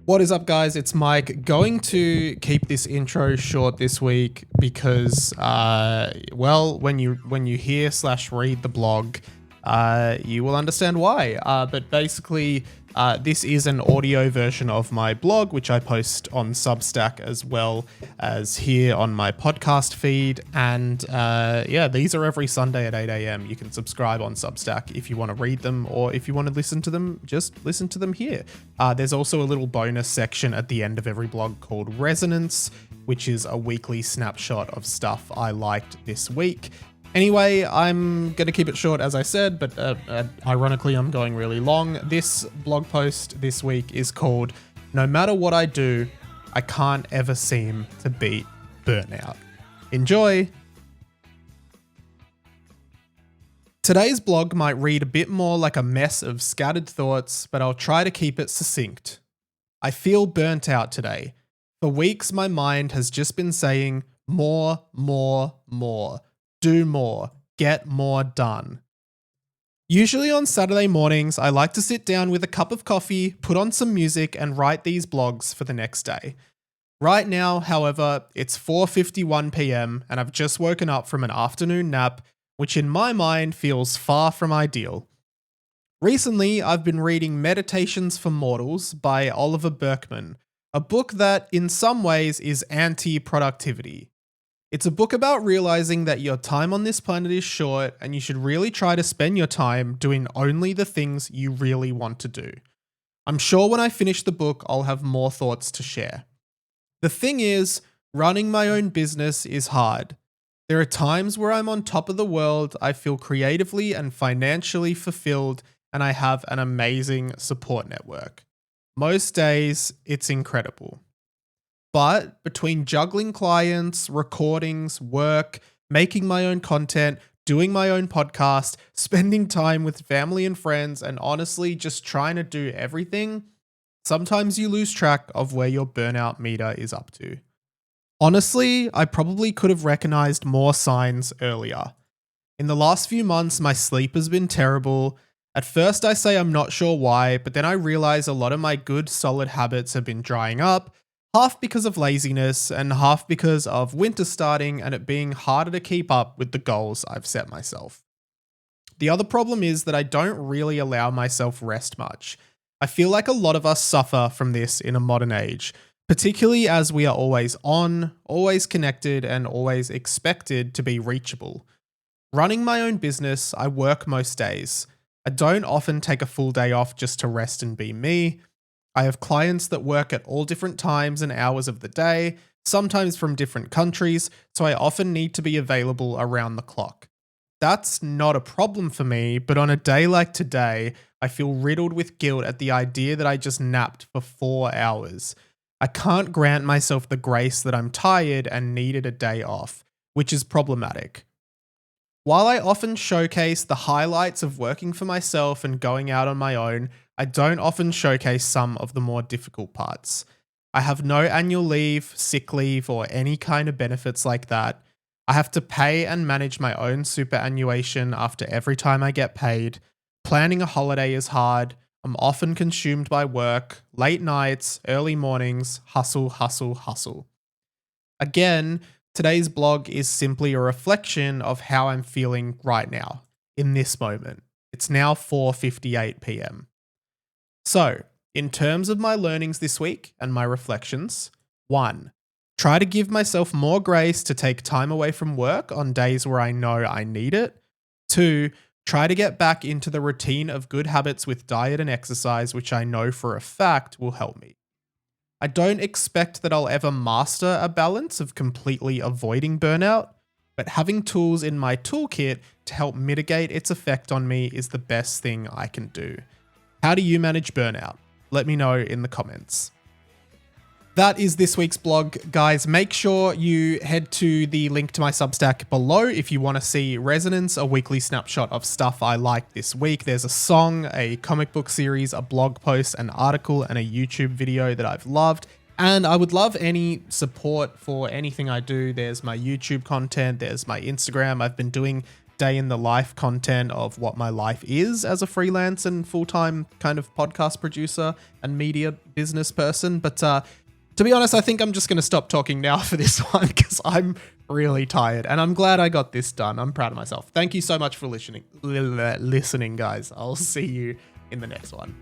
What is up, guys? It's Mike. Going to keep this intro short this week because, well, when you hear / read the blog, you will understand why. But basically, this is an audio version of my blog, which I post on Substack as well as here on my podcast feed. And yeah, these are every Sunday at 8 a.m. You can subscribe on Substack if you want to read them, or if you want to listen to them, just listen to them here. There's also a little bonus section at the end of every blog called Resonance, which is a weekly snapshot of stuff I liked this week. Anyway, I'm going to keep it short, as I said, but ironically, I'm going really long. This blog post this week is called "No Matter What I Do, I Can't Ever Seem to Beat Burnout." Enjoy! Today's blog might read a bit more like a mess of scattered thoughts, but I'll try to keep it succinct. I feel burnt out today. For weeks, my mind has just been saying, more, more, more. Do more, get more done. Usually on Saturday mornings, I like to sit down with a cup of coffee, put on some music, and write these blogs for the next day. Right now, however, it's 4:51 p.m. and I've just woken up from an afternoon nap, which in my mind feels far from ideal. Recently, I've been reading Meditations for Mortals by Oliver Burkeman, a book that in some ways is anti-productivity. It's a book about realizing that your time on this planet is short and you should really try to spend your time doing only the things you really want to do. I'm sure when I finish the book, I'll have more thoughts to share. The thing is, running my own business is hard. There are times where I'm on top of the world, I feel creatively and financially fulfilled, and I have an amazing support network. Most days, it's incredible. But between juggling clients, recordings, work, making my own content, doing my own podcast, spending time with family and friends, and honestly just trying to do everything, sometimes you lose track of where your burnout meter is up to. Honestly, I probably could have recognized more signs earlier. In the last few months, my sleep has been terrible. At first I say I'm not sure why, but then I realize a lot of my good solid habits have been drying up, half because of laziness and half because of winter starting and it being harder to keep up with the goals I've set myself. The other problem is that I don't really allow myself rest much. I feel like a lot of us suffer from this in a modern age, particularly as we are always on, always connected, and always expected to be reachable. Running my own business, I work most days. I don't often take a full day off just to rest and be me. I have clients that work at all different times and hours of the day, sometimes from different countries, so I often need to be available around the clock. That's not a problem for me, but on a day like today, I feel riddled with guilt at the idea that I just napped for 4 hours. I can't grant myself the grace that I'm tired and needed a day off, which is problematic. While I often showcase the highlights of working for myself and going out on my own, I don't often showcase some of the more difficult parts. I have no annual leave, sick leave, or any kind of benefits like that. I have to pay and manage my own superannuation after every time I get paid. Planning a holiday is hard. I'm often consumed by work, late nights, early mornings, hustle, hustle, hustle. Again, today's blog is simply a reflection of how I'm feeling right now, in this moment. It's now 4:58 p.m. So, in terms of my learnings this week and my reflections, 1. Try to give myself more grace to take time away from work on days where I know I need it. 2. Try to get back into the routine of good habits with diet and exercise, which I know for a fact will help me. I don't expect that I'll ever master a balance of completely avoiding burnout, but having tools in my toolkit to help mitigate its effect on me is the best thing I can do. How do you manage burnout? Let me know in the comments. That is this week's blog, guys. Make sure you head to the link to my Substack below if you want to see Resonance, a weekly snapshot of stuff I liked this week. There's a song, a comic book series, a blog post, an article, and a YouTube video that I've loved. And I would love any support for anything I do. There's my YouTube content, there's my Instagram. I've been doing day in the life content of what my life is as a freelance and full-time kind of podcast producer and media business person. But to be honest, I think I'm just going to stop talking now for this one because I'm really tired and I'm glad I got this done. I'm proud of myself. Thank you so much for listening, guys. I'll see you in the next one.